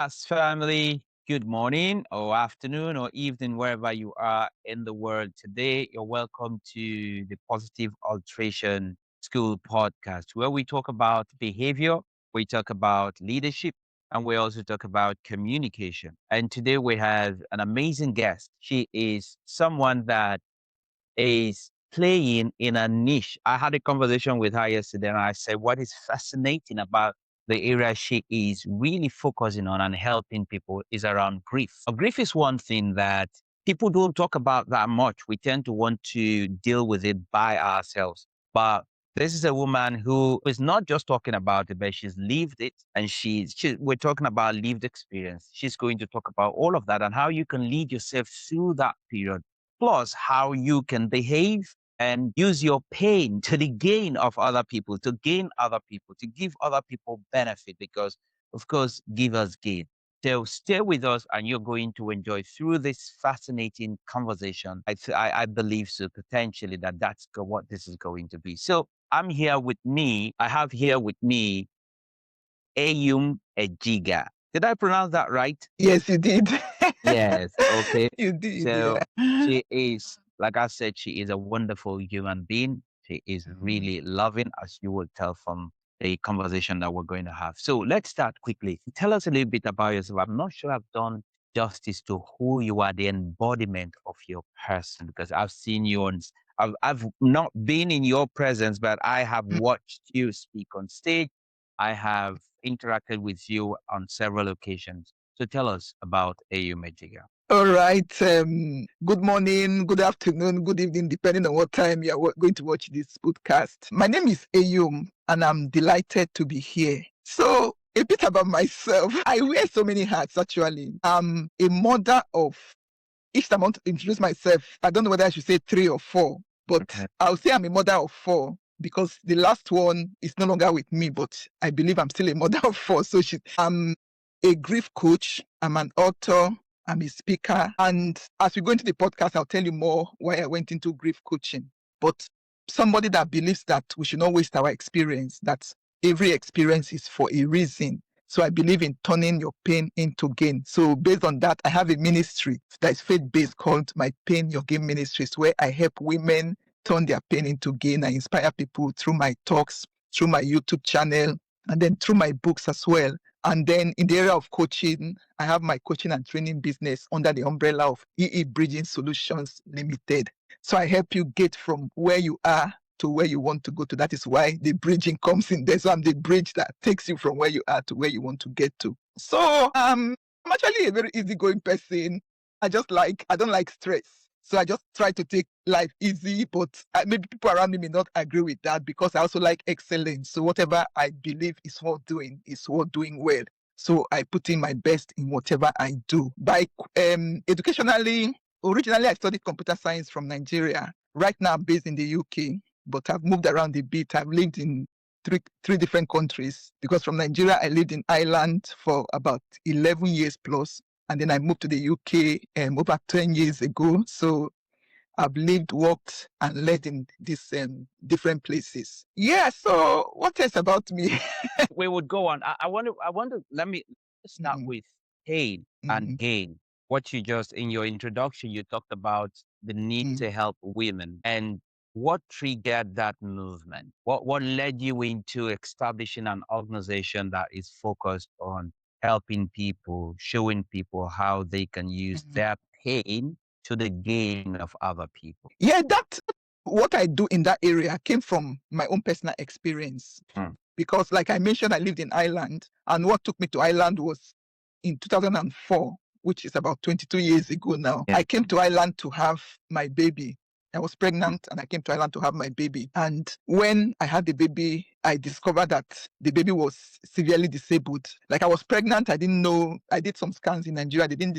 Podcast family. Good morning or afternoon or evening, wherever you are in the world today. You're welcome to the Positive Alteration School podcast, where we talk about behavior, we talk about leadership, and we also talk about communication. And today we have an amazing guest. She is someone that is playing in a niche. I had a conversation with her yesterday and I said, what is fascinating about the area she is really focusing on and helping people is around grief. Grief is one thing that people don't talk about that much. We tend to want to deal with it by ourselves. But this is a woman who is not just talking about it, but she's lived it. And we're talking about lived experience. She's going to talk about all of that and how you can lead yourself through that period, plus how you can behave and use your pain to the gain of other people, to gain other people, to give other people benefit, because of course, givers gain. So stay with us and you're going to enjoy through this fascinating conversation. I believe so potentially that's what this is going to be. So I have here with me Eyum Ejiga. Did I pronounce that right? Yes, you did. Yes. Okay. You did, So yeah. she is, like I said, she is a wonderful human being. She is really loving, as you will tell from the conversation that we're going to have. So let's start quickly. Tell us a little bit about yourself. I'm not sure I've done justice to who you are, the embodiment of your person, because I've seen you I've not been in your presence, but I have watched you speak on stage. I have interacted with you on several occasions. So tell us about Eyum Ejiga. All right. Good morning, good afternoon, good evening, depending on what time you are going to watch this podcast. My name is Eyum, and I'm delighted to be here. So, a bit about myself. I wear so many hats, actually. I'm a mother of, each time I want to introduce myself, I don't know whether I should say 3 or 4, but Okay. I'll say I'm a mother of 4 because the last one is no longer with me, but I believe I'm still a mother of 4. So I'm a grief coach, I'm an author, I'm a speaker. And as we go into the podcast, I'll tell you more why I went into grief coaching. But somebody that believes that we should not waste our experience, that every experience is for a reason. So I believe in turning your pain into gain. So based on that, I have a ministry that is faith-based called My Pain Your Gain Ministries, where I help women turn their pain into gain. I inspire people through my talks, through my YouTube channel, and then through my books as well. And then in the area of coaching, I have my coaching and training business under the umbrella of EE Bridging Solutions Limited. So I help you get from where you are to where you want to go to. That is why the bridging comes in there. So I'm the bridge that takes you from where you are to where you want to get to. So I'm actually a very easygoing person. I don't like stress. So I just try to take life easy, but maybe people around me may not agree with that because I also like excellence. So whatever I believe is worth doing is worth doing well. So I put in my best in whatever I do. By educationally, originally I studied computer science from Nigeria. Right now I'm based in the UK, but I've moved around a bit. I've lived in three different countries because from Nigeria I lived in Ireland for about 11 years plus. And then I moved to the UK over 10 years ago. So I've lived, worked, and led in these different places. Yeah, so what else about me? We would go on. Let me start with pain and gain. What you just, in your introduction, you talked about the need to help women and what triggered that movement? What led you into establishing an organization that is focused on helping people, showing people how they can use their pain to the gain of other people? Yeah, what I do in that area came from my own personal experience. Because like I mentioned, I lived in Ireland, and what took me to Ireland was in 2004, which is about 22 years ago now. Yeah. I came to Ireland to have my baby. I was pregnant and I came to Ireland to have my baby. And when I had the baby, I discovered that the baby was severely disabled. Like I was pregnant, I didn't know. I did some scans in Nigeria. They didn't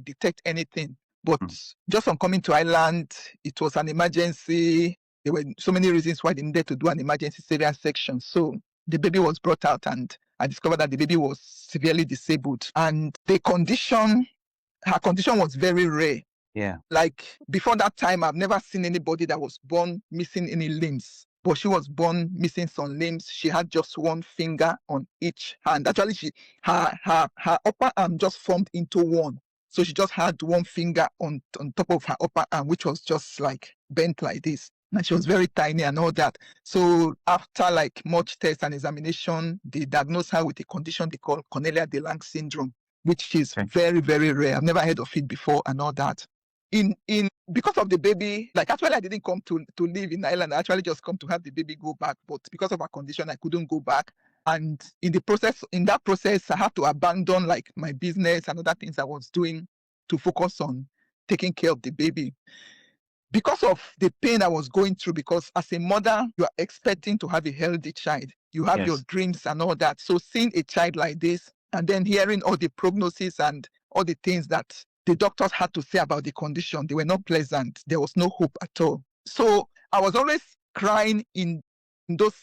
detect anything. But just on coming to Ireland, it was an emergency. There were so many reasons why they needed to do an emergency cesarean section. So the baby was brought out and I discovered that the baby was severely disabled. And her condition was very rare. Yeah. Like before that time, I've never seen anybody that was born missing any limbs. but she was born missing some limbs. She had just one finger on each hand. Actually, her upper arm just formed into one. So she just had one finger on top of her upper arm, which was just like bent like this. And she was very tiny and all that. So after like much test and examination, they diagnosed her with a condition they call Cornelia de Lange syndrome, which is very, very rare. I've never heard of it before and all that. Because of the baby, like actually I didn't come to live in Ireland. I actually just come to have the baby go back. But because of her condition, I couldn't go back. And in that process, I had to abandon like my business and other things I was doing to focus on taking care of the baby. Because of the pain I was going through, because as a mother, you are expecting to have a healthy child. You have your dreams and all that. So seeing a child like this and then hearing all the prognosis and all the things that the doctors had to say about the condition, they were not pleasant. There was no hope at all. So I was always crying in those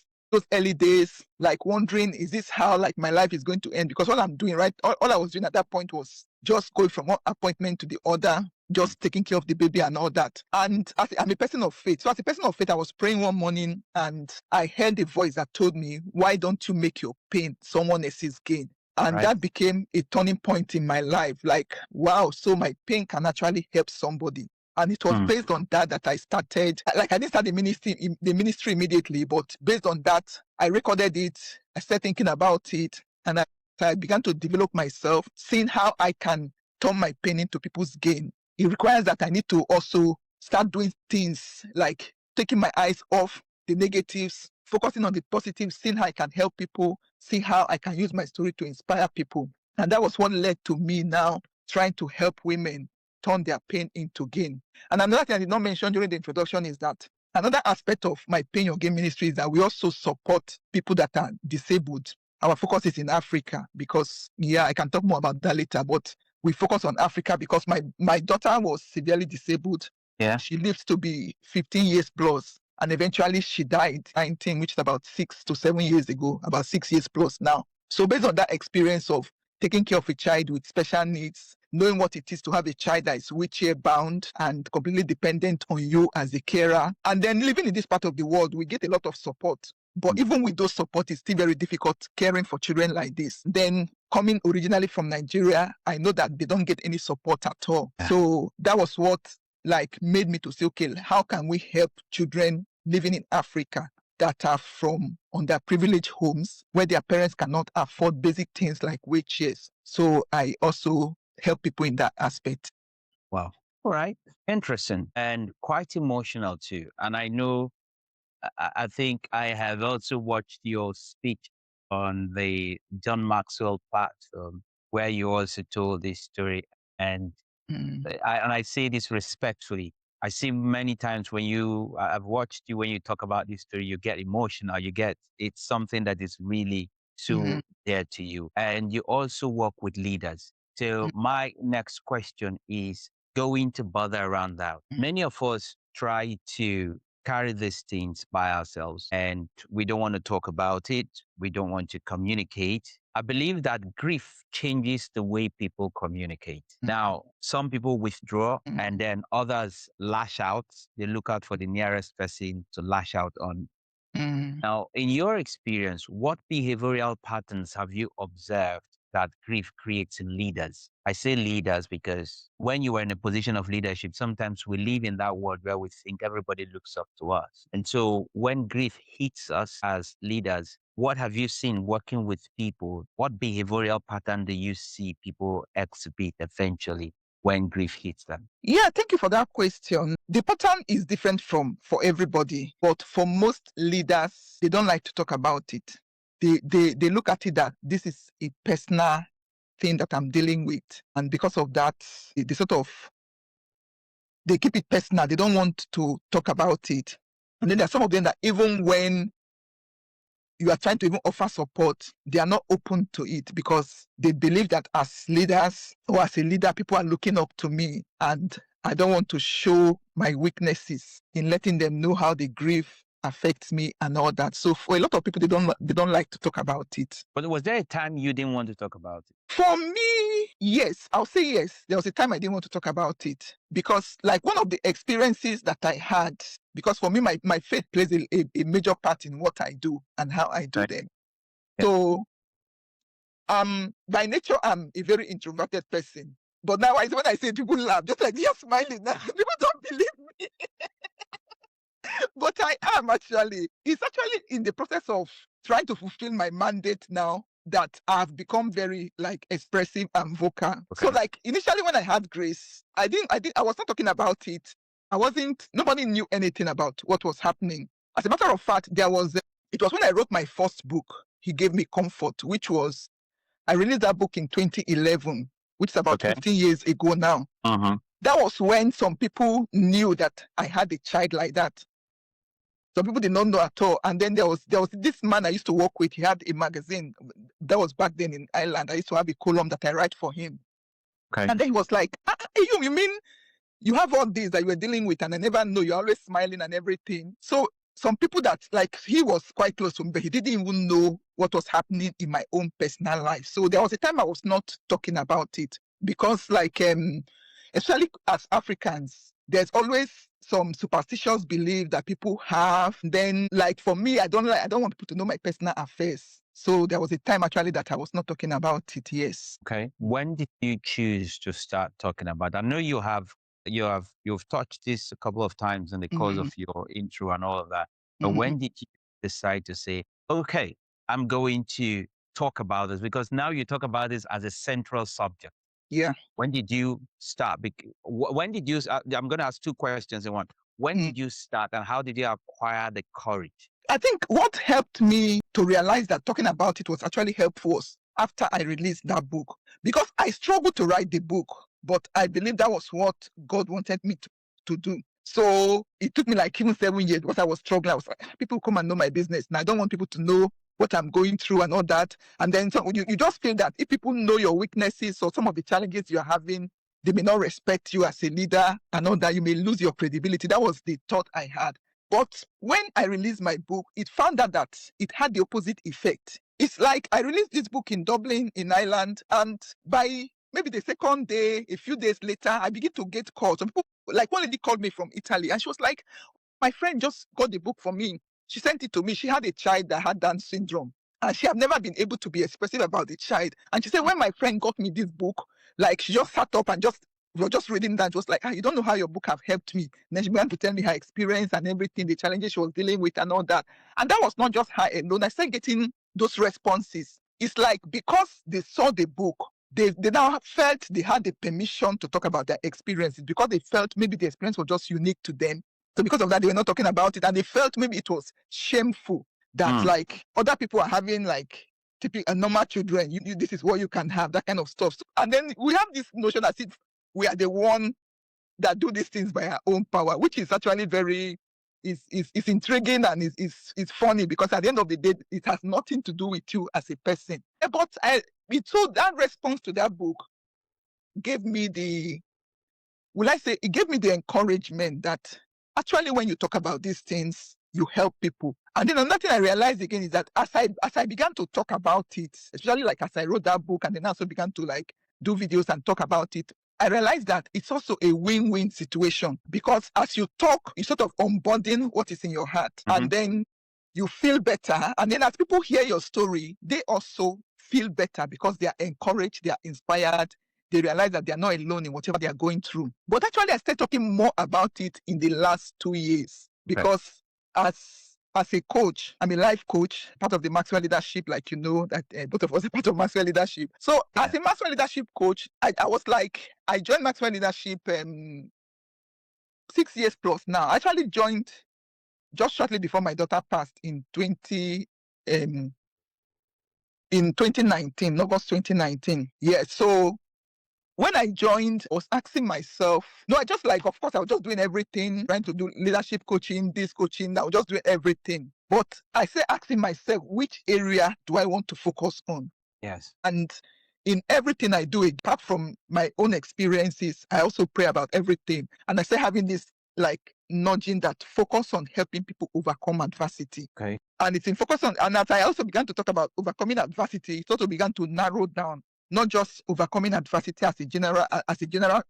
early days, like wondering, is this how like my life is going to end? Because all I'm doing, right, all I was doing at that point was just going from one appointment to the other, just taking care of the baby and all that. And I'm a person of faith. So as a person of faith, I was praying one morning and I heard a voice that told me, why don't you make your pain someone else's gain? And that became a turning point in my life. Like, wow, so my pain can actually help somebody. And it was based on that I started, like I didn't start the ministry immediately, but based on that, I recorded it, I started thinking about it, and I began to develop myself, seeing how I can turn my pain into people's gain. It requires that I need to also start doing things like taking my eyes off the negatives, focusing on the positives, seeing how I can help people, see how I can use my story to inspire people. And that was what led to me now trying to help women turn their pain into gain. And another thing I did not mention during the introduction is that another aspect of my Pain Your Gain ministry is that we also support people that are disabled. Our focus is in Africa because, I can talk more about that later, but we focus on Africa because my daughter was severely disabled. Yeah. She lived to be 15 years plus, and eventually she died 19, which is about 6 to 7 years ago, about 6 years plus now. So based on that experience of taking care of a child with special needs, knowing what it is to have a child that is wheelchair bound and completely dependent on you as a carer, and then living in this part of the world, we get a lot of support. But even with those support, it's still very difficult caring for children like this. Then coming originally from Nigeria, I know that they don't get any support at all. So that was what like made me to say, okay, how can we help children living in Africa that are from underprivileged homes where their parents cannot afford basic things like wheelchairs? So I also help people in that aspect. Wow. All right. Interesting and quite emotional too. And I know, I think I have also watched your speech on the John Maxwell platform where you also told this story. And I say this respectfully. I see many times when I've watched you, when you talk about this story, you get emotional. It's something that is really so dear to you. And you also work with leaders. So my next question is going to bother around that. Many of us try to carry these things by ourselves and we don't want to talk about it. We don't want to communicate. I believe that grief changes the way people communicate. Now, some people withdraw and then others lash out. They look out for the nearest person to lash out on. Now, in your experience, what behavioral patterns have you observed that grief creates in leaders? I say leaders because when you are in a position of leadership, sometimes we live in that world where we think everybody looks up to us. And so when grief hits us as leaders, what have you seen working with people? What behavioral pattern do you see people exhibit eventually when grief hits them? Yeah, thank you for that question. The pattern is different for everybody, but for most leaders, they don't like to talk about it. They look at it that this is a personal thing that I'm dealing with. And because of that, they keep it personal. They don't want to talk about it. And then there are some of them that even when you are trying to even offer support, they are not open to it because they believe that as leaders or as a leader, people are looking up to me and I don't want to show my weaknesses in letting them know how they grieve affects me and all that. So for a lot of people, they don't like to talk about it. But was there a time you didn't want to talk about it? For me, yes, I'll say yes. There was a time I didn't want to talk about it because, like, one of the experiences that I had, because for me, my faith plays a major part in what I do and how I do them. Yeah. So, by nature, I'm a very introverted person. But now, when I say people laugh, just like you're smiling now, people don't believe me. But I am actually. It's actually in the process of trying to fulfill my mandate now that I've become very like expressive and vocal. Okay. So like initially when I had Grace, I was not talking about it. Nobody knew anything about what was happening. As a matter of fact, it was when I wrote my first book, He Gave Me Comfort, which was, I released that book in 2011, which is about 15 years ago now. That was when some people knew that I had a child like that. Some people did not know at all. And then there was this man I used to work with. He had a magazine that was back then in Ireland. I used to have a column that I write for him. Okay. And then he was like, you mean you have all these that you were dealing with and I never know, you're always smiling and everything. So some people that, like, he was quite close to me, but he didn't even know what was happening in my own personal life. So there was a time I was not talking about it because, like, especially as Africans, there's always some superstitious belief that people have. Then, like, for me, I don't want people to know my personal affairs. So there was a time actually that I was not talking about it. Yes. Okay. When did you choose to start talking about it? I know you've touched this a couple of times in the course of your intro and all of that. But when did you decide to say, okay, I'm going to talk about this? Because now you talk about this as a central subject. Yeah. When did you start? When did you? I'm going to ask two questions in one. When did you start, and how did you acquire the courage? I think what helped me to realize that talking about it was actually helpful was after I released that book, because I struggled to write the book, but I believe that was what God wanted me to do. So it took me like even 7 years because I was struggling. I was like, people come and know my business, and I don't want people to know what I'm going through and all that. And then you just feel that if people know your weaknesses or some of the challenges you're having, they may not respect you as a leader and all that. You may lose your credibility. That was the thought I had. But when I released my book, it found out that it had the opposite effect. It's like I released this book in Dublin, in Ireland, and by maybe the second day, a few days later, I began to get calls. Some people, like one lady called me from Italy, and she was like, my friend just got the book for me. She sent it to me. She had a child that had Down syndrome, and she had never been able to be expressive about the child. And she said, when my friend got me this book, like she just sat up and we were just reading that, just like, you don't know how your book have helped me. And then she began to tell me her experience and everything, the challenges she was dealing with and all that. And that was not just her alone. I started getting those responses. It's like because they saw the book, they now felt they had the permission to talk about their experiences because they felt maybe the experience was just unique to them. So because of that, they were not talking about it, and they felt maybe it was shameful that like other people are having like typical normal children. You this is what you can have, that kind of stuff. So, and then we have this notion as if we are the one that do these things by our own power, which is actually very is intriguing and is funny because at the end of the day, it has nothing to do with you as a person. But so that response to that book gave me it gave me the encouragement that actually when you talk about these things, you help people. And then another thing I realized again is that as I began to talk about it, especially like as I wrote that book and then also began to like do videos and talk about it, I realized that it's also a win-win situation because as you talk, you sort of unburden what is in your heart and then you feel better. And then as people hear your story, they also feel better because they are encouraged, they are inspired, they realize that they are not alone in whatever they are going through. But actually, I started talking more about it in the last 2 years because as a coach, I'm a life coach, part of the Maxwell Leadership, like you know, that both of us are part of Maxwell Leadership. So as a Maxwell Leadership coach, I was like, I joined Maxwell Leadership 6 years plus now. I actually joined just shortly before my daughter passed in 2019, August 2019. Yeah, so when I joined, I was asking myself, I just like, of course, I was just doing everything, trying to do leadership coaching, this coaching, I was just doing everything. But I say asking myself, which area do I want to focus on? Yes. And in everything I do, apart from my own experiences, I also pray about everything. And I say having this like nudging that focus on helping people overcome adversity. Okay. And it's in focus on, and as I also began to talk about overcoming adversity, it also began to narrow down, not just overcoming adversity as a general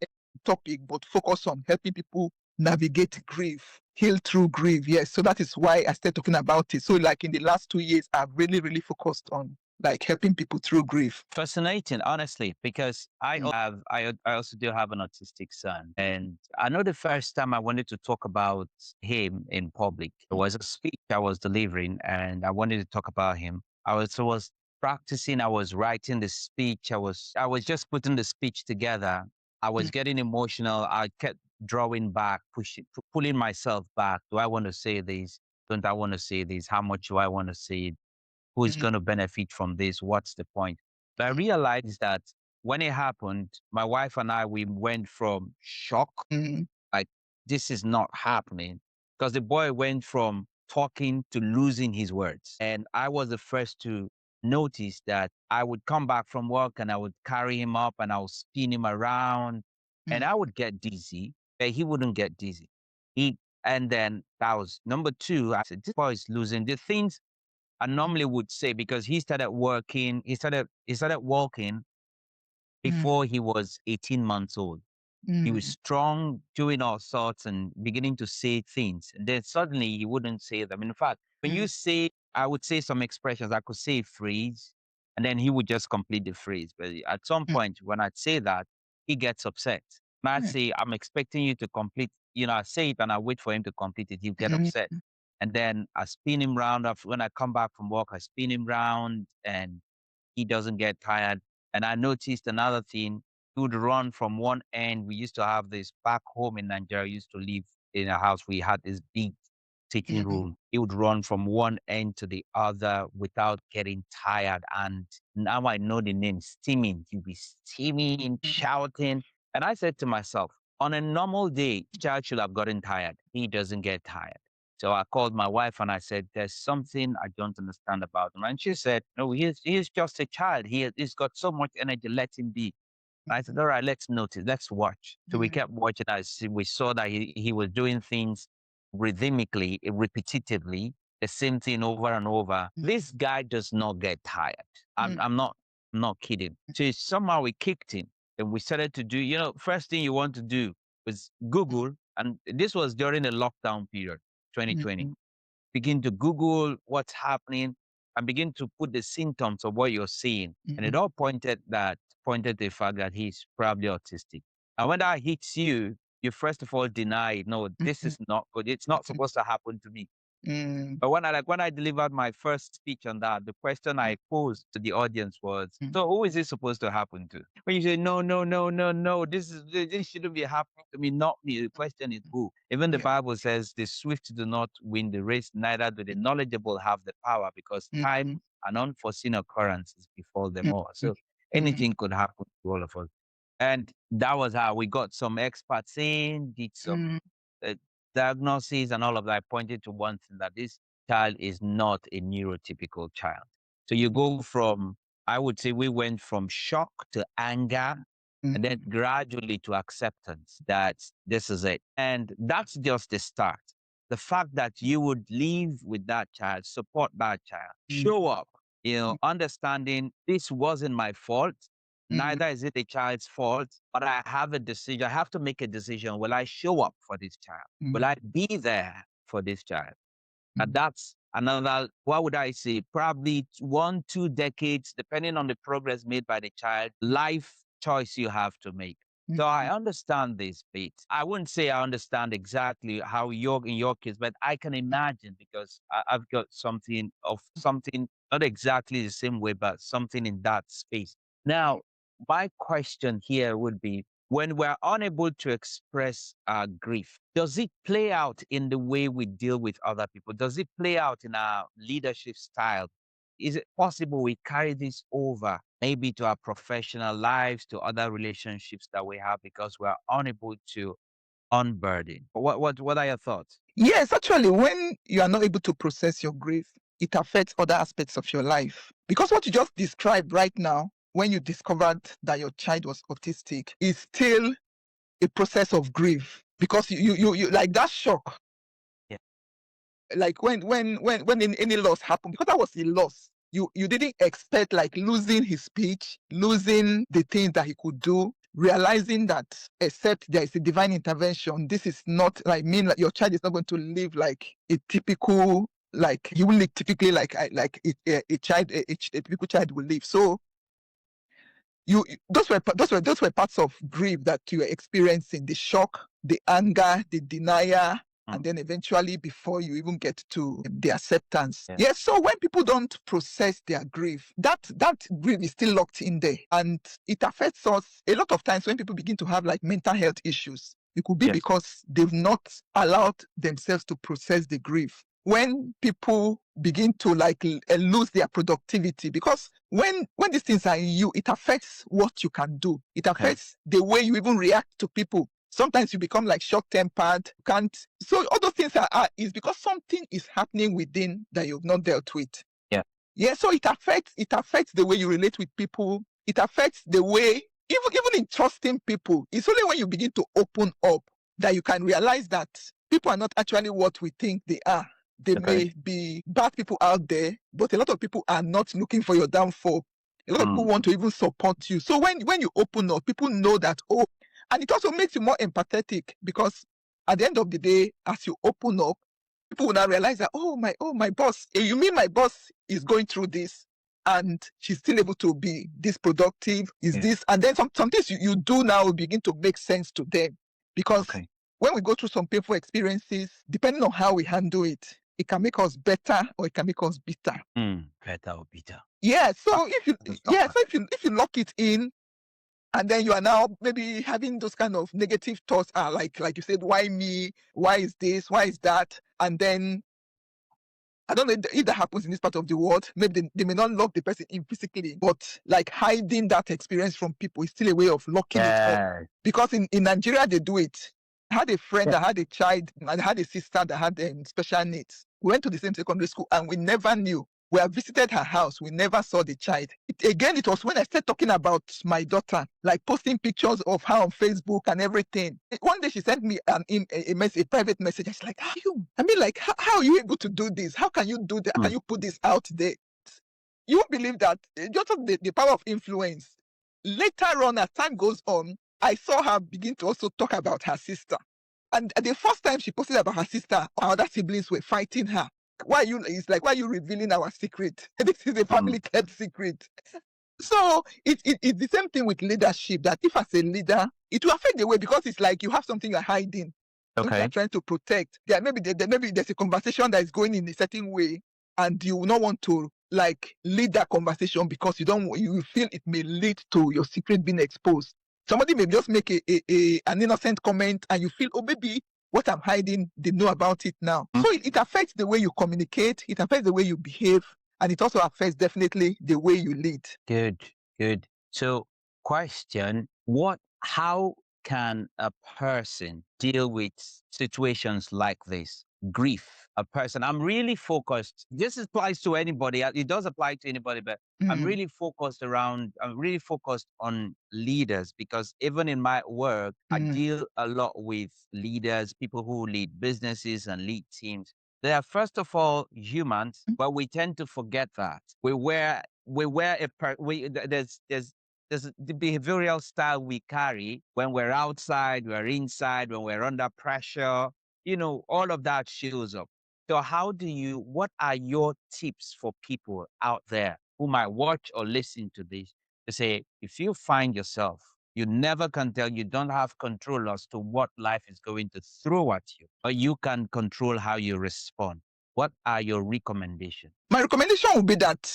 topic, but focus on helping people navigate grief, heal through grief. Yes. So that is why I started talking about it. So like in the last 2 years, I've really, really focused on like helping people through grief. Fascinating, honestly, because I also do have an autistic son, and I know the first time I wanted to talk about him in public, it was a speech I was delivering, and I wanted to talk about him. I was practicing, I was writing the speech, I was just putting the speech together. I was getting emotional. I kept drawing back, pulling myself back. Do I want to say this? Don't I want to say this? How much do I want to say it? Who's going to benefit from this? What's the point? But I realized that when it happened, my wife and I, we went from shock, like this is not happening, because the boy went from talking to losing his words. And I was the first to notice that. I would come back from work and I would carry him up and I would spin him around and I would get dizzy, but he wouldn't get dizzy. And then that was number two. I said, this boy is losing the things I normally would say, because he started working, he started walking before he was 18 months old. He was strong, doing all sorts and beginning to say things. And then suddenly he wouldn't say them. In fact, when you say, I would say some expressions, I could say a phrase and then he would just complete the phrase. But at some point, when I'd say that, he gets upset. And I'd say, I'm expecting you to complete, I say it and I wait for him to complete it. He'll get upset. And then I spin him round. When I come back from work, I spin him round and he doesn't get tired. And I noticed another thing. He would run from one end. We used to have this back home in Nigeria. We used to live in a house. We had this big sitting room. He would run from one end to the other without getting tired. And now I know the name, steaming. He'd be steaming, shouting. And I said to myself, on a normal day, this child should have gotten tired. He doesn't get tired. So I called my wife and I said, there's something I don't understand about him. And she said, no, he's just a child. He's got so much energy. Let him be. I said, all right, let's notice, let's watch. So we kept watching. We saw that he was doing things rhythmically, repetitively, the same thing over and over. This guy does not get tired. I'm not kidding. So somehow we kicked him and we started to do, first thing you want to do was Google. And this was during the lockdown period, 2020. Begin to Google what's happening and begin to put the symptoms of what you're seeing. And it all pointed to the fact that he's probably autistic. And when that hits you, you first of all deny, no, this is not good. It's not supposed to happen to me. But when I delivered my first speech on that, the question I posed to the audience was, so who is this supposed to happen to? When you say, no, no, no, no, no, this shouldn't be happening to me, not me. The question is who? Even the Bible says the swift do not win the race, neither do the knowledgeable have the power, because time and unforeseen occurrences befall them all. So anything could happen to all of us. And that was how we got some experts in, did some diagnosis and all of that. Pointed to one thing, that this child is not a neurotypical child. So you go from, I would say we went from shock to anger and then gradually to acceptance that this is it. And that's just the start. The fact that you would live with that child, support that child, show up, understanding this wasn't my fault. Neither is it the child's fault, but I have a decision. I have to make a decision. Will I show up for this child? Will I be there for this child? And that's another, what would I say, probably 1-2 decades, depending on the progress made by the child, life choice you have to make. So I understand this bit. I wouldn't say I understand exactly how in your case, but I can imagine, because I've got something, not exactly the same way, but something in that space. Now, my question here would be, when we're unable to express our grief, does it play out in the way we deal with other people? Does it play out in our leadership style? Is it possible we carry this over maybe to our professional lives, to other relationships that we have, because we're unable to unburden? What are your thoughts? Yes, actually, when you are not able to process your grief, it affects other aspects of your life. Because what you just described right now, when you discovered that your child was autistic, is still a process of grief. because you like that shock. Yeah. Like when any loss happened, because that was a loss. You didn't expect like losing his speech, losing the things that he could do, realizing that except there is a divine intervention, this is not like mean like your child is not going to live like a typical, like you will live typically like a child, a typical child will live. So those were parts of grief that you were experiencing: the shock, the anger, the denial, and then eventually before you even get to the acceptance. Yeah. Yes. So when people don't process their grief, that grief is still locked in there, and it affects us a lot of times when people begin to have like mental health issues. It could be Yes. because they've not allowed themselves to process the grief. When people begin to like lose their productivity, because when these things are in you, it affects what you can do. It affects the way you even react to people. Sometimes you become like short-tempered, can't. So all those things is because something is happening within that you've not dealt with. Yeah. So it affects the way you relate with people. It affects the way even in trusting people. It's only when you begin to open up that you can realize that people are not actually what we think they are. They may be bad people out there, but a lot of people are not looking for your downfall. A lot of people want to even support you. So when you open up, people know that, oh, and it also makes you more empathetic, because at the end of the day, as you open up, people will now realize that, oh my boss, you mean my boss is going through this and she's still able to be this productive, is this, and then some things you do now will begin to make sense to them, because when we go through some painful experiences, depending on how we handle it, it can make us better or it can make us bitter. Better or bitter. Yeah. So if you lock it in, and then you are now maybe having those kind of negative thoughts, like you said, why me? Why is this? Why is that? And then I don't know if that happens in this part of the world. Maybe they may not lock the person in physically, but like hiding that experience from people is still a way of locking it up. Because in Nigeria, they do it. I had a friend that had a child, and I had a sister that had special needs. We went to the same secondary school and we never knew. We have visited her house. We never saw the child. It was when I started talking about my daughter, like posting pictures of her on Facebook and everything. One day she sent me a private message. I was like, how are you able to do this? How can you do that? How can you put this out there? You won't believe that. Just the power of influence. Later on, as time goes on, I saw her begin to also talk about her sister. And the first time she posted about her sister, our other siblings were fighting her. Why are you revealing our secret? This is a family kept secret. So it's the same thing with leadership, that if as a leader, it will affect the way, because it's like you have something you're hiding. Something you're trying to protect. Maybe there's a conversation that is going in a certain way, and you will not want to like lead that conversation because you feel it may lead to your secret being exposed. Somebody may just make an innocent comment and you feel, oh, maybe what I'm hiding, they know about it now. So it affects the way you communicate, it affects the way you behave, and it also affects definitely the way you lead. Good. So, question, how can a person deal with situations like this? Grief, a person. I'm really focused. This applies to anybody. It does apply to anybody, but I'm really focused on leaders, because even in my work, I deal a lot with leaders, people who lead businesses and lead teams. They are, first of all, humans, but we tend to forget that. There's the behavioral style we carry when we're outside, we're inside, when we're under pressure. All of that shows up. So what are your tips for people out there who might watch or listen to this, to say, if you find yourself, you never can tell, you don't have control as to what life is going to throw at you, but you can control how you respond. What are your recommendations? My recommendation would be that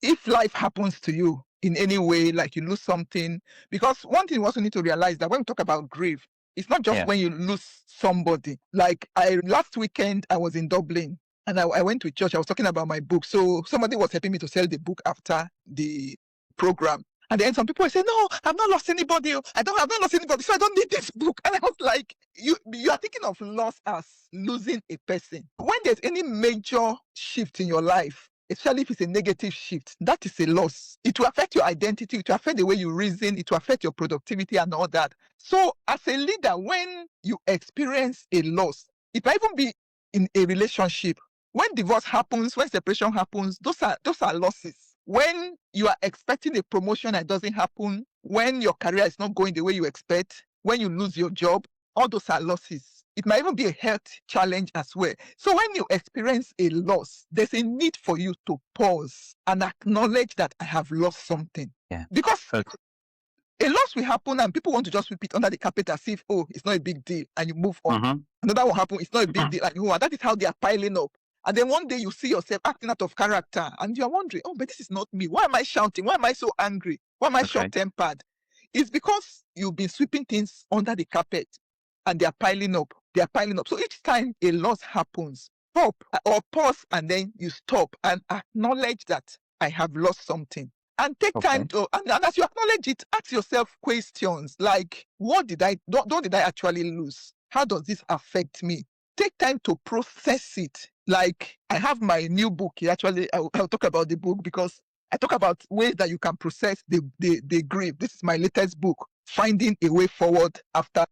if life happens to you in any way, like you lose something, because one thing you also need to realize that when we talk about grief, it's not just when you lose somebody. Like last weekend, I was in Dublin and I went to church. I was talking about my book. So somebody was helping me to sell the book after the program. And then some people say, no, I've not lost anybody. I've not lost anybody, so I don't need this book. And I was like, you are thinking of loss as losing a person. When there's any major shift in your life, especially if it's a negative shift, that is a loss. It will affect your identity, it will affect the way you reason, it will affect your productivity and all that. So as a leader, when you experience a loss, it might even be in a relationship. When divorce happens, when separation happens, those are losses. When you are expecting a promotion that doesn't happen, when your career is not going the way you expect, when you lose your job, all those are losses. It might even be a health challenge as well. So when you experience a loss, there's a need for you to pause and acknowledge that I have lost something. Yeah. Because Okay. a loss will happen and people want to just sweep it under the carpet as if, oh, it's not a big deal, and you move on. Mhm. Another will happen, it's not a big deal, and you move on. That is how they are piling up. And then one day you see yourself acting out of character and you're wondering, oh, but this is not me. Why am I shouting? Why am I so angry? Why am I Okay. short-tempered? It's because you've been sweeping things under the carpet and they are piling up. They are piling up. So each time a loss happens, stop or pause, and then you stop and acknowledge that I have lost something. And take time Okay. to, and as you acknowledge it, ask yourself questions like, what did I actually lose? How does this affect me? Take time to process it. Like, I have my new book here. Actually, I'll talk about the book because I talk about ways that you can process the grief. This is my latest book, Finding a Way Forward After.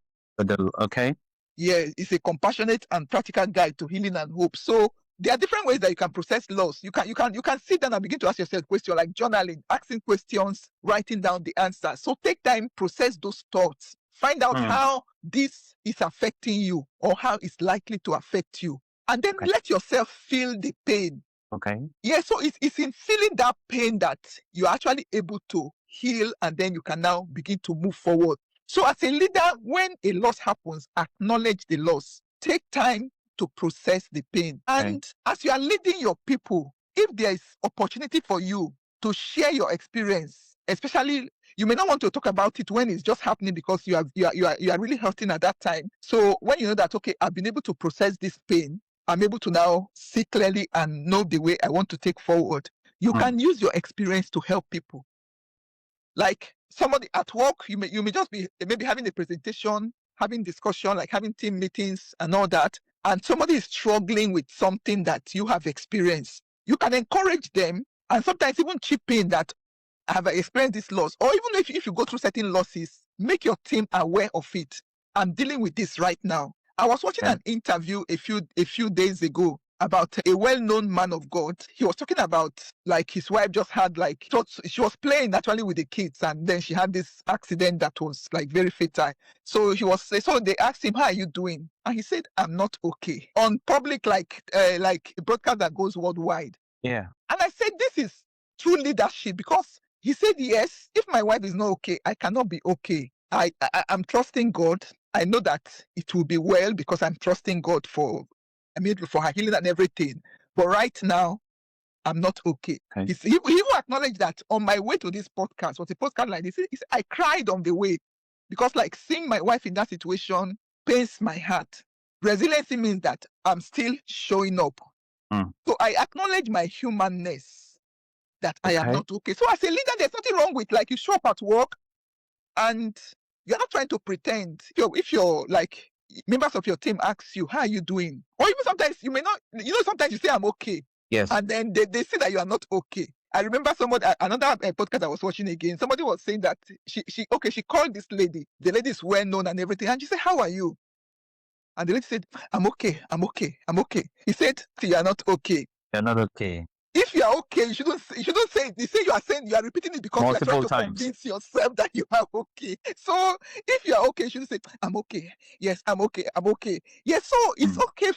Okay. Yeah, it's a compassionate and practical guide to healing and hope. So there are different ways that you can process loss. You can sit down and begin to ask yourself questions like journaling, asking questions, writing down the answers. So take time, process those thoughts, find out how this is affecting you or how it's likely to affect you, and then Okay. let yourself feel the pain. Okay. Yeah, so it's in feeling that pain that you're actually able to heal, and then you can now begin to move forward. So as a leader, when a loss happens, acknowledge the loss. Take time to process the pain. And as you are leading your people, if there is opportunity for you to share your experience, especially you may not want to talk about it when it's just happening because you are really hurting at that time. So when you know that, okay, I've been able to process this pain, I'm able to now see clearly and know the way I want to take forward, you can use your experience to help people. Like somebody at work, you may just be maybe having a presentation, having discussion, like having team meetings and all that, and somebody is struggling with something that you have experienced. You can encourage them and sometimes even chip in that I have experienced this loss. Or even if you go through certain losses, make your team aware of it. I'm dealing with this right now. I was watching an interview a few days ago about a well-known man of God. He was talking about like his wife just had like she was playing actually with the kids, and then she had this accident that was like very fatal. So they asked him, how are you doing? And he said, I'm not okay. On public like a broadcast that goes worldwide. Yeah. And I said, this is true leadership, because he said, yes, if my wife is not okay, I cannot be okay. I'm trusting God. I know that it will be well because I'm trusting God for her healing and everything. But right now, I'm not okay. He will acknowledge that on my way to this podcast, was a podcast like this, I cried on the way because like seeing my wife in that situation pains my heart. Resiliency means that I'm still showing up. So I acknowledge my humanness, that I am not okay. So as a leader, there's nothing wrong with like you show up at work and you're not trying to pretend. If you're like members of your team asks you, how are you doing? Or even sometimes you may not, sometimes you say I'm okay. Yes. And then they say that you are not okay. I remember another podcast I was watching again, somebody was saying that she called this lady. The lady is well known and everything. And she said, how are you? And the lady said, I'm okay. He said, you are not okay. You're not okay. If you are okay, you shouldn't say it. You say you are repeating it because multiple you are trying to convince yourself that you are okay. So if you are okay, you shouldn't say, I'm okay. Yes, I'm okay. Yes, so it's okay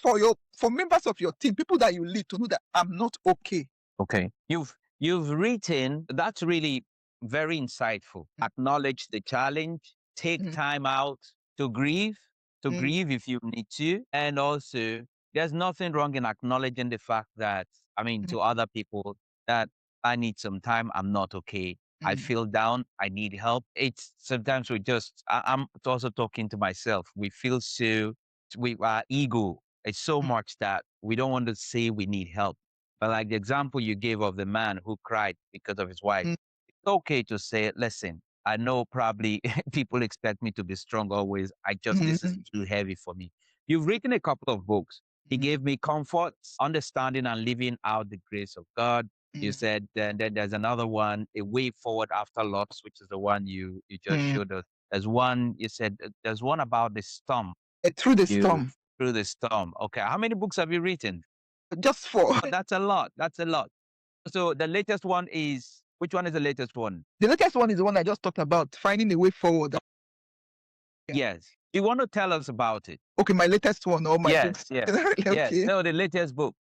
for members of your team, people that you lead, to know that I'm not okay. Okay. You've written, that's really very insightful. Acknowledge the challenge, take time out to grieve if you need to. And also, there's nothing wrong in acknowledging the fact that, to other people, that I need some time, I'm not okay. I feel down, I need help. It's sometimes I'm also talking to myself. We feel our ego, it's so much that we don't want to say we need help. But like the example you gave of the man who cried because of his wife, it's okay to say, listen, I know probably people expect me to be strong always. This is too heavy for me. You've written a couple of books. He gave me comfort, understanding, and living out the grace of God. You mm, said, then there's another one, a way forward after loss, which is the one you just mm. showed us. There's one you said. There's one about the storm. Through the You storm. through the storm. Okay, how many books have you written? Just 4. That's a lot. That's a lot. So the latest one is which one is the latest one? The latest one is the one I just talked about, finding a way forward. Yeah. Yes. You want to tell us about it? Okay, my latest one or my books. Yes. Yes. Yes. Okay. No, the latest book.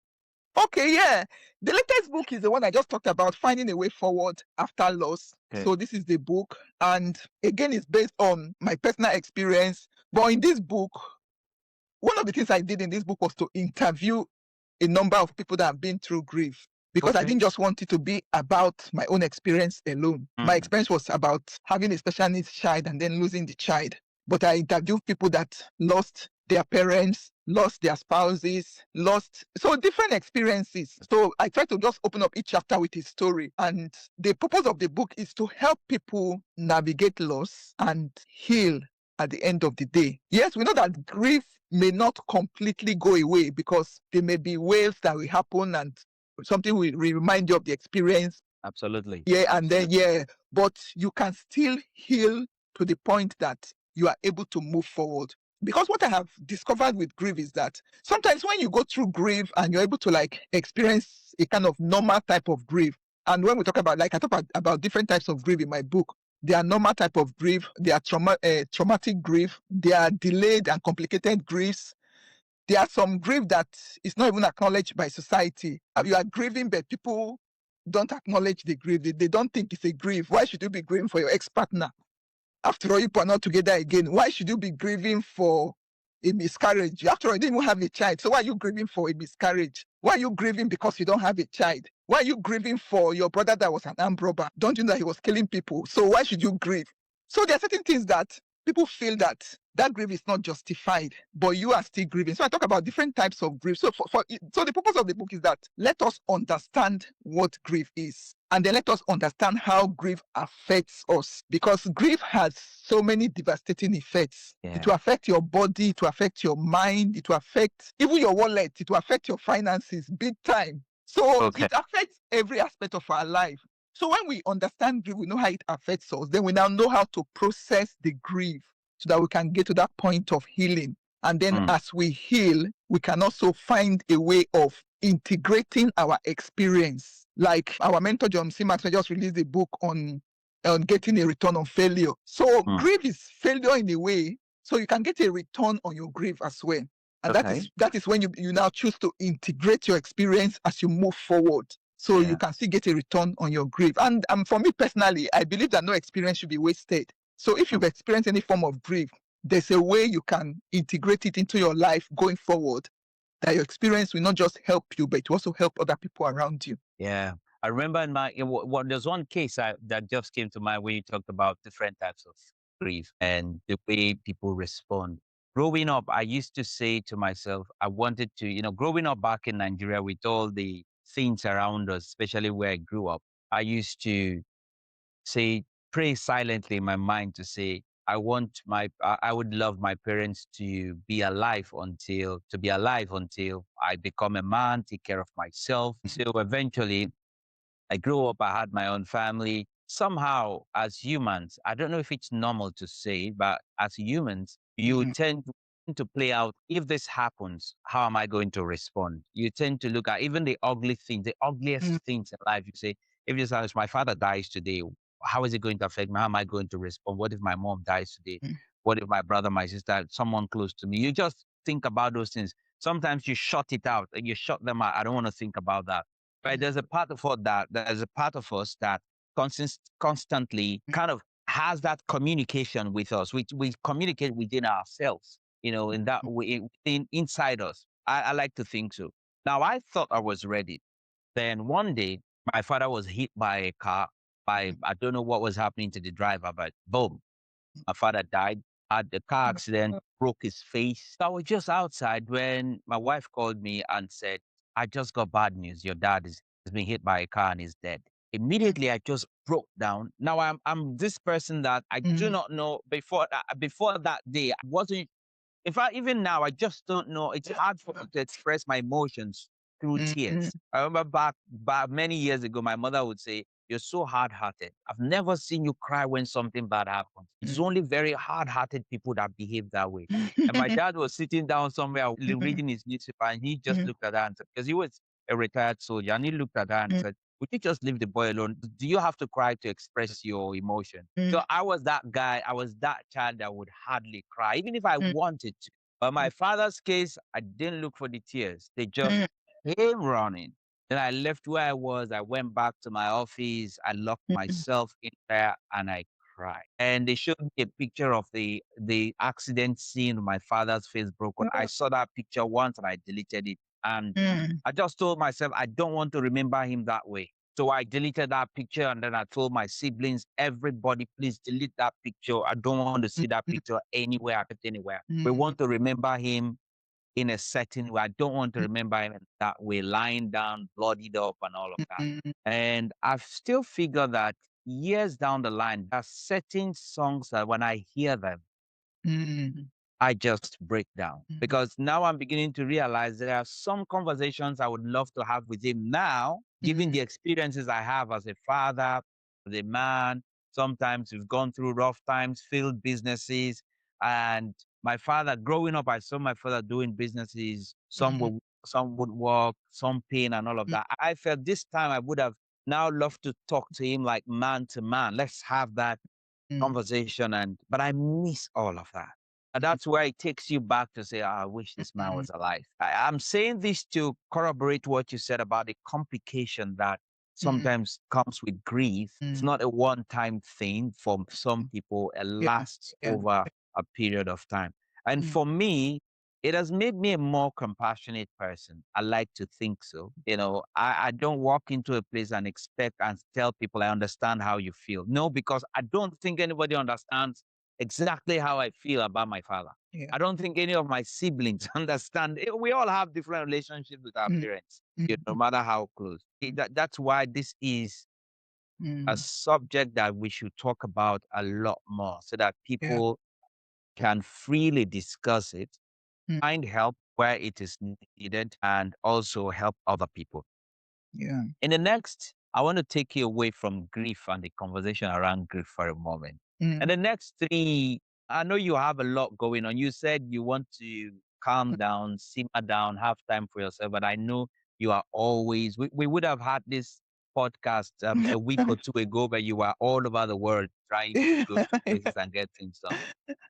Okay, yeah. The latest book is the one I just talked about, finding a way forward after loss. Okay. So this is the book, and again, it's based on my personal experience. But in this book, one of the things I did in this book was to interview a number of people that have been through grief, because I Okay. didn't just want it to be about my own experience alone. My Mm. experience was about having a special needs child and then losing the child. But I interviewed people that lost their parents, lost their spouses, lost so different experiences. So I try to just open up each chapter with his story. And the purpose of the book is to help people navigate loss and heal at the end of the day. Yes, we know that grief may not completely go away, because there may be waves that will happen and something will remind you of the experience. Absolutely. Yeah, and then, yeah, but you can still heal to the point that you are able to move forward. Because what I have discovered with grief is that sometimes when you go through grief and you're able to like experience a kind of normal type of grief, and when we talk about, like I talk about different types of grief in my book, there are normal type of grief, there are traumatic grief, there are delayed and complicated griefs. There are some grief that is not even acknowledged by society. You are grieving, but people don't acknowledge the grief. They don't think it's a grief. Why should you be grieving for your ex-partner? After all, you are not together again. Why should you be grieving for a miscarriage? After all, you didn't even have a child. So why are you grieving for a miscarriage? Why are you grieving because you don't have a child? Why are you grieving for your brother that was an armed robber? Don't you know that he was killing people? So why should you grieve? So there are certain things that people feel that grief is not justified, but you are still grieving. So I talk about different types of grief. So so the purpose of the book is that let us understand what grief is, and then let us understand how grief affects us, because grief has so many devastating effects. Yeah. It will affect your body, it will affect your mind, it will affect even your wallet, it will affect your finances big time. So Okay. it affects every aspect of our life. So when we understand grief, we know how it affects us, then we now know how to process the grief so that we can get to that point of healing. And then as we heal, we can also find a way of integrating our experience. Like our mentor, John C. Maxwell, just released a book on getting a return on failure. So grief is failure in a way, so you can get a return on your grief as well. And that is when you now choose to integrate your experience as you move forward. So you can still get a return on your grief. And for me personally, I believe that no experience should be wasted. So if you've experienced any form of grief, there's a way you can integrate it into your life going forward, that your experience will not just help you, but it will also help other people around you. Yeah. I remember there's one case that just came to mind where you talked about different types of grief and the way people respond. Growing up, I used to say to myself, I wanted to, growing up back in Nigeria with all the things around us, especially where I grew up, I used to pray silently in my mind to say, I would love my parents to be alive until I become a man, take care of myself. So eventually I grew up, I had my own family. Somehow, as humans, I don't know if it's normal to say, but as humans, you tend to play out, if this happens, how am I going to respond? You tend to look at even the ugly things, the ugliest things in life. You say, if this happens, my father dies today, how is it going to affect me? How am I going to respond? What if my mom dies today? What if my brother, my sister, someone close to me? You just think about those things. Sometimes you shut it out and you shut them out. I don't want to think about that. Right? There's a part of us that constantly kind of has that communication with us. We communicate within ourselves, in that way, inside us. I like to think so. Now, I thought I was ready. Then one day, my father was hit by a car. I don't know what was happening to the driver, but boom, my father died. Had the car accident, broke his face. I was just outside when my wife called me and said, I just got bad news. Your dad has been hit by a car and is dead. Immediately, I just broke down. Now I'm this person that I do not know before that day. I wasn't In fact, even now, I just don't know. It's hard for me to express my emotions through mm, tears. I remember back many years ago, my mother would say, "You're so hard-hearted. I've never seen you cry when something bad happens. It's mm, only very hard-hearted people that behave that way." And my mm, dad was sitting down somewhere mm, reading his newspaper, and he just mm, looked at her and said, because he was a retired soldier, and he looked at her and mm, said, "Would you just leave the boy alone? Do you have to cry to express your emotion?" So mm, I was that guy. I was that child that would hardly cry, even if I mm, wanted to. But my father's case, I didn't look for the tears. They just mm, came running. Then I left where I was. I went back to my office. I locked mm, myself in there and I cried. And they showed me a picture of the accident scene. My father's face broken. I saw that picture once and I deleted it. And mm, I just told myself I don't want to remember him that way. So I deleted that picture and then I told my siblings, everybody, please delete that picture. I don't want to see that mm, picture anywhere, anywhere. We mm, want to remember him in a certain way. I don't want to remember him that way, lying down, bloodied up, and all of that. mm, And I've still figured that years down the line, there are certain songs that when I hear them, mm, I just break down mm, because now I'm beginning to realize there are some conversations I would love to have with him now, given mm, the experiences I have as a father, as a man. Sometimes we've gone through rough times, failed businesses. And my father, growing up, I saw my father doing businesses. mm, Some would work, some pain, and all of that. I felt this time I would have now loved to talk to him like man to man. Let's have that mm, conversation. But I miss all of that. And that's where it takes you back to say, "Ah, I wish this man mm, was alive." I'm saying this to corroborate what you said about the complication that mm, sometimes comes with grief. It's mm, not a one-time thing for some mm. people. It Yeah, lasts yeah. over a period of time. And Mm, for me, it has made me a more compassionate person. I like to think so. I don't walk into a place and expect and tell people I understand how you feel. No, because I don't think anybody understands exactly how I feel about my father. yeah. I don't think any of my siblings understand. We all have different relationships with our Mm, parents, no mm, matter how close. That's why this is a mm, subject that we should talk about a lot more so that yeah. people can freely discuss it, Mm, find help where it is needed, and also help other people. yeah. In the next, I want to take you away from grief and the conversation around grief for a moment. And Mm, the next three, I know you have a lot going on. You said you want to calm down, simmer down, have time for yourself. But I know you are always, we would have had this podcast mm. a week or two ago, but you are all over the world trying to go to places and get things done.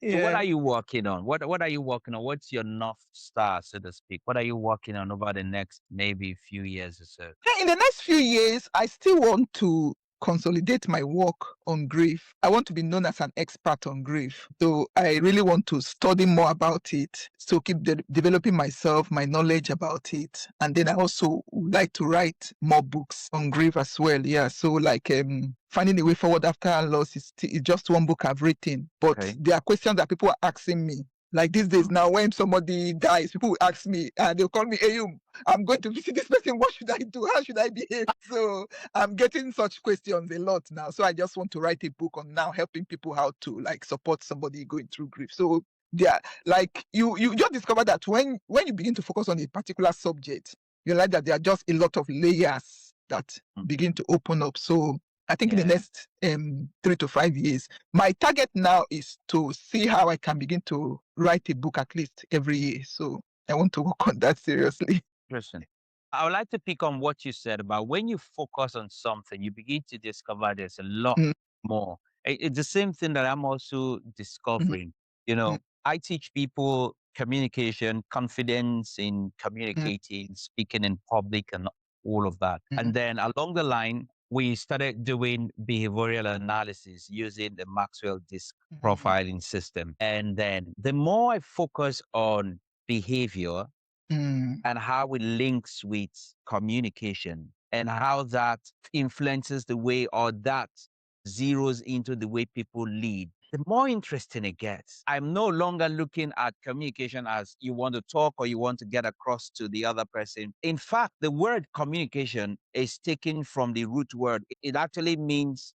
So what Yeah. are you working on? What are you working on? What's your North Star, so to speak? What are you working on over the next maybe few years or so? In the next few years, I still want to consolidate my work on grief. I want to be known as an expert on grief. So I really want to study more about it. So keep developing myself, my knowledge about it. And then I also would like to write more books on grief as well. Yeah. So like finding a way forward after loss is just one book I've written. But Okay. there are questions that people are asking me. Like these days now, when somebody dies, people will ask me, and they'll call me Eyum. I'm going to visit this person. What should I do? How should I behave? So I'm getting such questions a lot now. So I just want to write a book on now helping people how to like support somebody going through grief. So yeah, like you just discover that when you begin to focus on a particular subject, you realize that there are just a lot of layers that Mm. begin to open up. So I think in the Yeah. next 3 to 5 years, my target now is to see how I can begin to write a book at least every year. So I want to work on that seriously. Interesting. I would like to pick on what you said about when you focus on something, you begin to discover there's a lot Mm, more. It's the same thing that I'm also mm, discovering. mm, I teach people communication, confidence in mm, communicating, speaking in public, and all of that. mm, And then along the line, we started doing behavioral analysis using the Maxwell disc mm, profiling system. And then the more I focus on behavior, mm, and how it links with communication and how that influences the way or that zeroes into the way people lead, the more interesting it gets. I'm no longer looking at communication as you want to talk or you want to get across to the other person. In fact, the word communication is taken from the root word. It actually means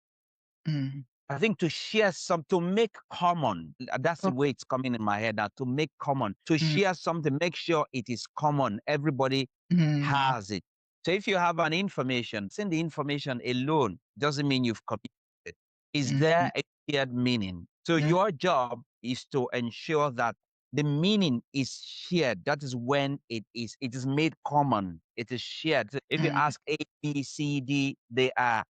mm, I think to share some, to make common. That's the Oh, way it's coming in my head now. To make common, to mm, share something, make sure it is common. Everybody mm, has it. So if you have an information, send the information alone doesn't mean you've committed. Is mm, there a shared meaning? So yeah, your job is to ensure that the meaning is shared. That is when it is made common. It is shared. So if you mm, ask A, B, C, D, they are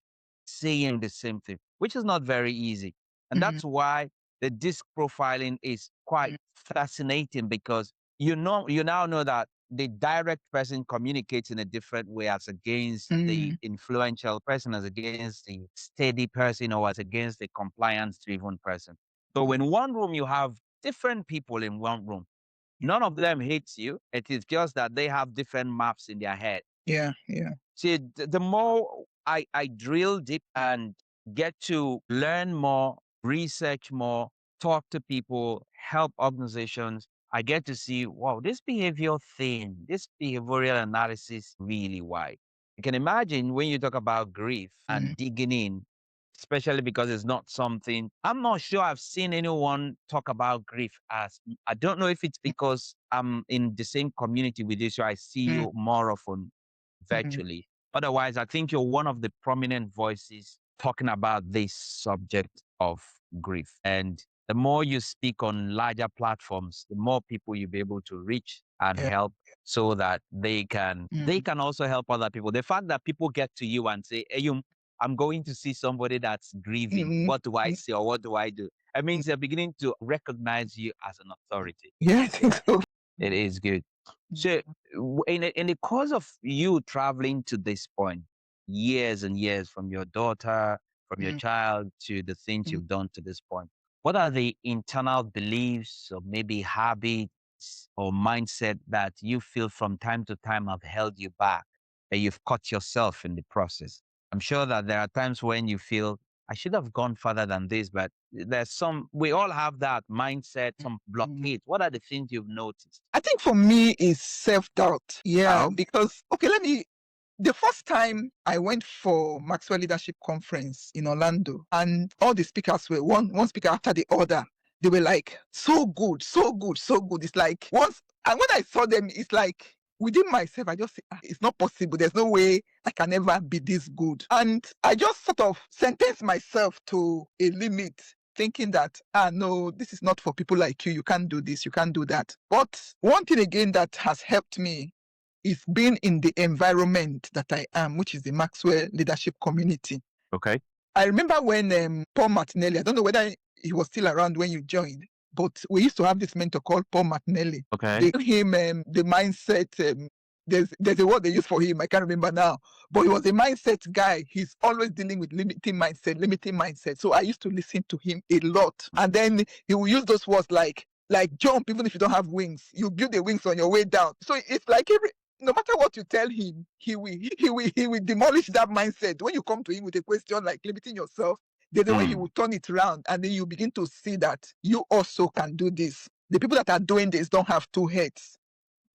saying the same thing, which is not very easy. And mm, that's why the disc profiling is quite mm, fascinating, because you now know that the direct person communicates in a different way as against the mm, influential person, as against the steady person, or as against the compliance driven person. So in one room, you have different people in one room. None of them hates you. It is just that they have different maps in their head. yeah, yeah, See, the more I drill deep and get to learn more, research more, talk to people, help organizations, I get to see, wow, this behavioral thing, this behavioral analysis really wide. You can imagine when you talk about grief mm, and digging in, especially because it's not something, I'm not sure I've seen anyone talk about grief as, I don't know if it's because I'm in the same community with you, so I see mm, you more often mm, virtually. Otherwise, I think you're one of the prominent voices talking about this subject of grief. And the more you speak on larger platforms, the more people you'll be able to reach and yeah, help, so that they can also help other people. The fact that people get to you and say, Eyum, I'm going to see somebody that's grieving. mm, What do I mm, say, or what do I do? It mm. means they're beginning to recognize you as an authority. Yeah, I think so. It is good. So, Mm, in the course of you traveling to this point, years and years from your daughter, from your mm, child to the things mm. you've done to this point, what are the internal beliefs or maybe habits or mindset that you feel from time to time have held you back, that you've caught yourself in the process? I'm sure that there are times when you feel, I should have gone further than this, but we all have that mindset, some Mm. blockades. What are the things you've noticed? I think for me is self-doubt. Yeah, Oh, because the first time I went for Maxwell Leadership Conference in Orlando, and all the speakers were one speaker after the other. They were like, so good, so good, so good. It's like once, and when I saw them, it's like within myself, I just say, it's not possible. There's no way I can ever be this good. And I just sort of sentenced myself to a limit, thinking that, no, this is not for people like you. You can't do this, you can't do that. But one thing again that has helped me is being in the environment that I am, which is the Maxwell Leadership Community. okay. I remember when Paul Martinelli, I don't know whether he was still around when you joined, but we used to have this mentor called Paul Martinelli. Okay. They gave him the mindset. There's a word they use for him. I can't remember now, but he was a mindset guy. He's always dealing with limiting mindset. So I used to listen to him a lot, and then he will use those words like jump, even if you don't have wings. You build the wings on your way down. So it's like no matter what you tell him, he will demolish that mindset. When you come to him with a question like limiting yourself, there's a way he Mm. will turn it around, and then you begin to see that you also can do this. The people that are doing this don't have two heads.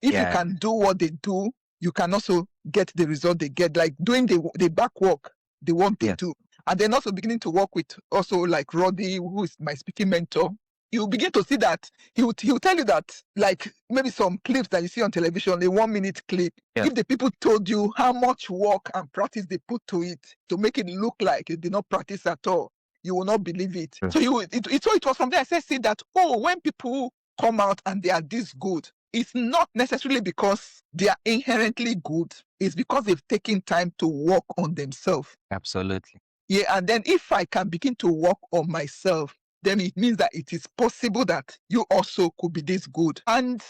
If you Yeah. can do what they do, you can also get the result they get, like doing the back work, the work they Yes. do. And then also beginning to work with also like Roddy, who is my speaking mentor. You begin to see that he'll tell you that, like maybe some clips that you see on television, a 1 minute clip. Yes. If the people told you how much work and practice they put to it to make it look like you did not practice at all, you will not believe it. Yes. So it was from there I said, see that, oh, when people come out and they are this good, it's not necessarily because they are inherently good. It's because they've taken time to work on themselves. Absolutely. Yeah, and then if I can begin to work on myself, then it means that it is possible that you also could be this good. And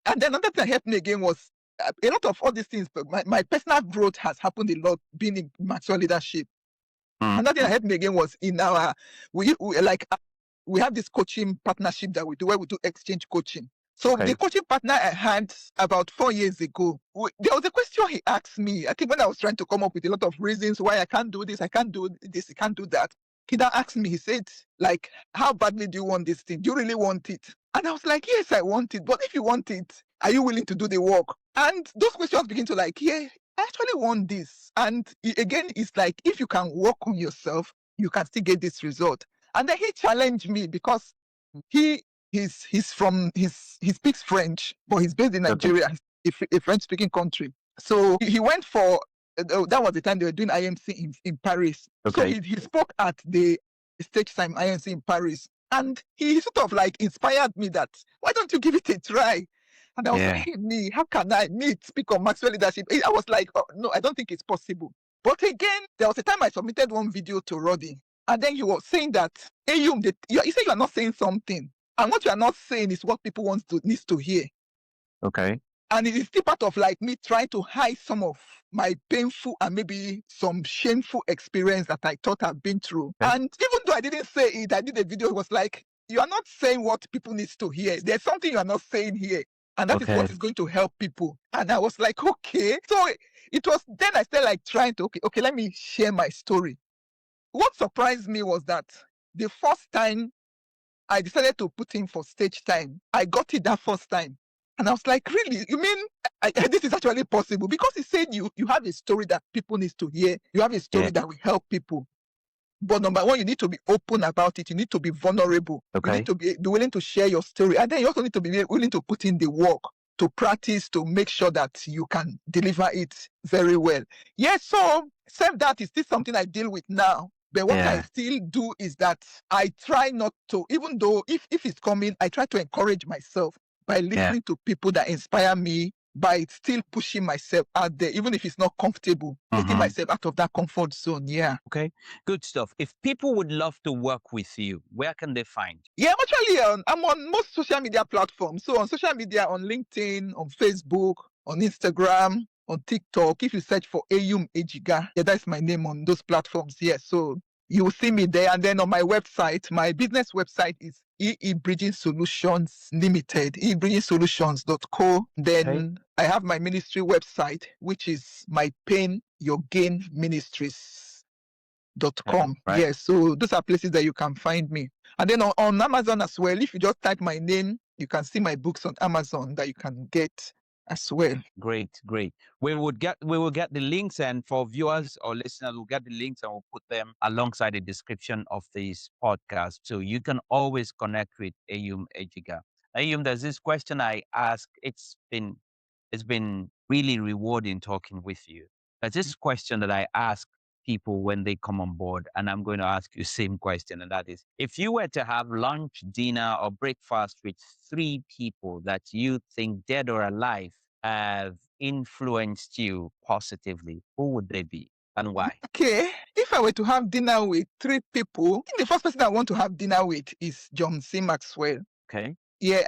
then another thing that helped me again was a lot of all these things, but my personal growth has happened a lot being in mature leadership. Mm. Another thing that helped me again was in our, we have this coaching partnership that we do where we do exchange coaching. So Okay. the coaching partner I had about 4 years ago, there was a question he asked me. I think when I was trying to come up with a lot of reasons why I can't do this, I can't do this, I can't do that. He now asked me, he said, like, how badly do you want this thing? Do you really want it? And I was like, yes, I want it. But if you want it, are you willing to do the work? And those questions begin to like, yeah, I actually want this. And again, it's like, if you can work on yourself, you can still get this result. And then he challenged me because he he speaks French, but he's based in Okay. Nigeria, a French speaking country. So he went for that was the time they were doing IMC in Paris. So Okay. he spoke at the stage time IMC in Paris, and he sort of like inspired me that why don't you give it a try? And I was Yeah. like, hey, me, how can I speak on Maxwell leadership? I was like, oh, no, I don't think it's possible. But again, there was a time I submitted one video to Roddy, and then he was saying that, Eyum, you say you are not saying something, and what you are not saying is what people needs to hear. Okay. And it is still part of like me trying to hide some of my painful and maybe some shameful experience that I thought I've been through. Okay. And even though I didn't say it, I did a video. It was like, you are not saying what people need to hear. There's something you are not saying here. And that is what is going to help people. And I was like, okay. So it was then I started like trying to, okay, let me share my story. What surprised me was that the first time I decided to put in for stage time, I got it that first time. And I was like, really? You mean this is actually possible? Because he said you have a story that people need to hear. You have a story that will help people. But number one, you need to be open about it. You need to be vulnerable. Okay. You need to be willing to share your story. And then you also need to be willing to put in the work, to practice, to make sure that you can deliver it very well. Yes, so except that is still something I deal with now. But what I still do is that I try not to, even though if it's coming, I try to encourage myself by listening to people that inspire me, by still pushing myself out there, even if it's not comfortable, taking myself out of that comfort zone. Yeah. Okay. Good stuff. If people would love to work with you, where can they find you? Yeah, actually, I'm on most social media platforms. So on social media, on LinkedIn, on Facebook, on Instagram, on TikTok. If you search for Eyum Ejiga, yeah, that's my name on those platforms. Yeah, so you will see me there. And then on my website, my business website is EE Bridging Solutions Limited, eebridgingsolutions.co. Then I have my ministry website, which is My Pain Your Gain Ministries.com. Right. Yes, so those are places that you can find me. And then on Amazon as well, if you just type my name, you can see my books on Amazon that you can get as well. Great. We will get the links, and for viewers or listeners, we'll get the links and we'll put them alongside the description of this podcast. So you can always connect with Eyum Ejiga. Eyum, there's this question I ask. It's been really rewarding talking with you. There's this question that I ask people when they come on board, and I'm going to ask you the same question, and that is, if you were to have lunch, dinner, or breakfast with 3 people that you think, dead or alive, have influenced you positively, who would they be and why? Okay, if I were to have dinner with 3 people, I think the first person I want to have dinner with is John C. Maxwell. Okay. Yeah,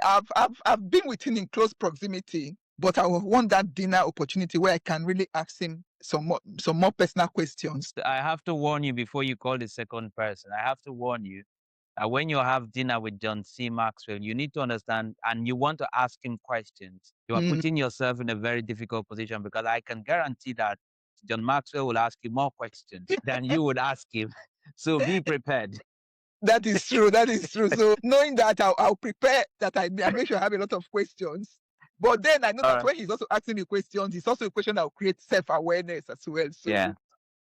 I've been with him in close proximity, but I want that dinner opportunity where I can really ask him some more personal questions. I have to warn you before you call the second person. I have to warn you that when you have dinner with John C. Maxwell, you need to understand, and you want to ask him questions. You are putting yourself in a very difficult position, because I can guarantee that John Maxwell will ask you more questions than you would ask him. So be prepared. That is true. So knowing that, I'll prepare that I make sure I have a lot of questions. But then I know that when he's also asking me questions, it's also a question that will create self-awareness as well. So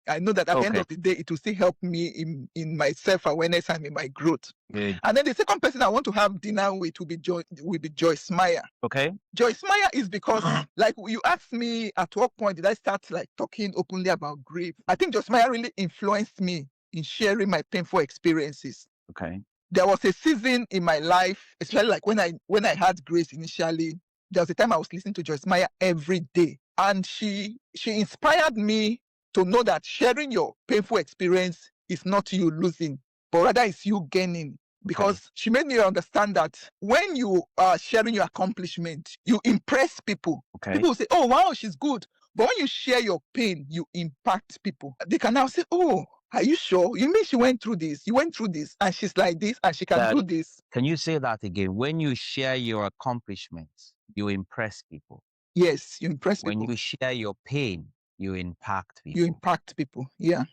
I know that at the end of the day, it will still help me in my self-awareness and in my growth. Good. And then the second person I want to have dinner with will be Joyce Meyer. Okay. Joyce Meyer is because, like you asked me, at what point did I start like talking openly about grief? I think Joyce Meyer really influenced me in sharing my painful experiences. Okay. There was a season in my life, especially like when I had Grace initially, there was a time I was listening to Joyce Meyer every day. And she inspired me to know that sharing your painful experience is not you losing, but rather it's you gaining. Because she made me understand that when you are sharing your accomplishment, you impress people. People will say, oh, wow, she's good. But when you share your pain, you impact people. They can now say, oh, are you sure? You mean she went through this? You went through this, and she's like this, and she can do this. Can you say that again? When you share your accomplishments, you impress people. Yes, you impress people. When you share your pain, you impact people. You impact people, yeah.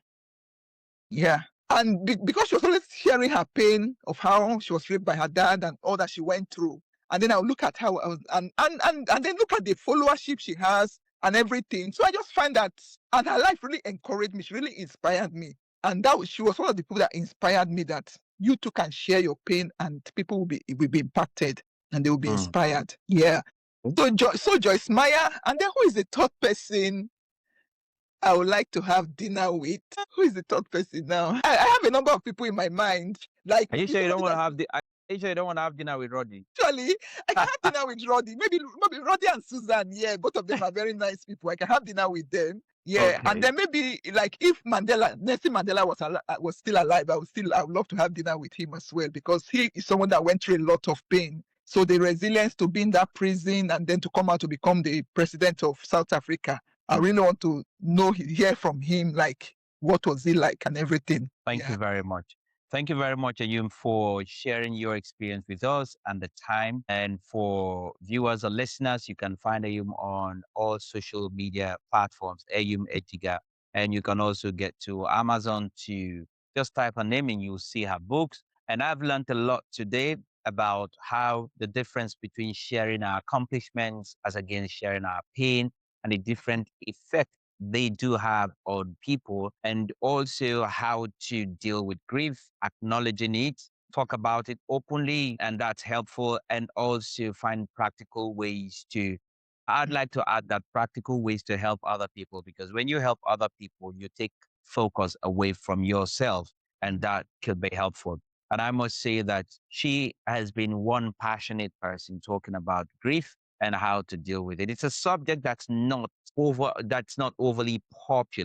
Yeah. And because she was always sharing her pain of how she was raped by her dad and all that she went through. And then I'll look at how and then look at the followership she has and everything. So I just find that, and her life really encouraged me. She really inspired me. And she was one of the people that inspired me that you too can share your pain and people will be impacted and they will be inspired. Yeah. So Joyce Meyer, and then who is the third person I would like to have dinner with? Who is the third person now? I have a number of people in my mind. Like, Are you you sure you don't somebody want to that have the? Are you sure you don't want to have dinner with Roddy? actually I can have dinner with Roddy. Maybe Roddy and Susan. Yeah, both of them are very nice people. I can have dinner with them. Yeah, and Okay. then maybe like if Nelson Mandela was still alive, I would love to have dinner with him as well because he is someone that went through a lot of pain. So the resilience to be in that prison and then to come out to become the president of South Africa, I really want to hear from him, like what was he like and everything. Thank you very much. Thank you very much, Eyum, for sharing your experience with us and the time. And for viewers or listeners, you can find Eyum on all social media platforms, Eyum Ejiga. And you can also get to Amazon to just type her name and you'll see her books. And I've learned a lot today about how the difference between sharing our accomplishments as against sharing our pain and the different effect they do have on people, and also how to deal with grief, acknowledging it, talk about it openly, and that's helpful, and also find practical ways to. I'd like to add that practical ways to help other people, because when you help other people, you take focus away from yourself, and that could be helpful. And I must say that she has been one passionate person talking about grief and how to deal with it. It's a subject that's not overly popular.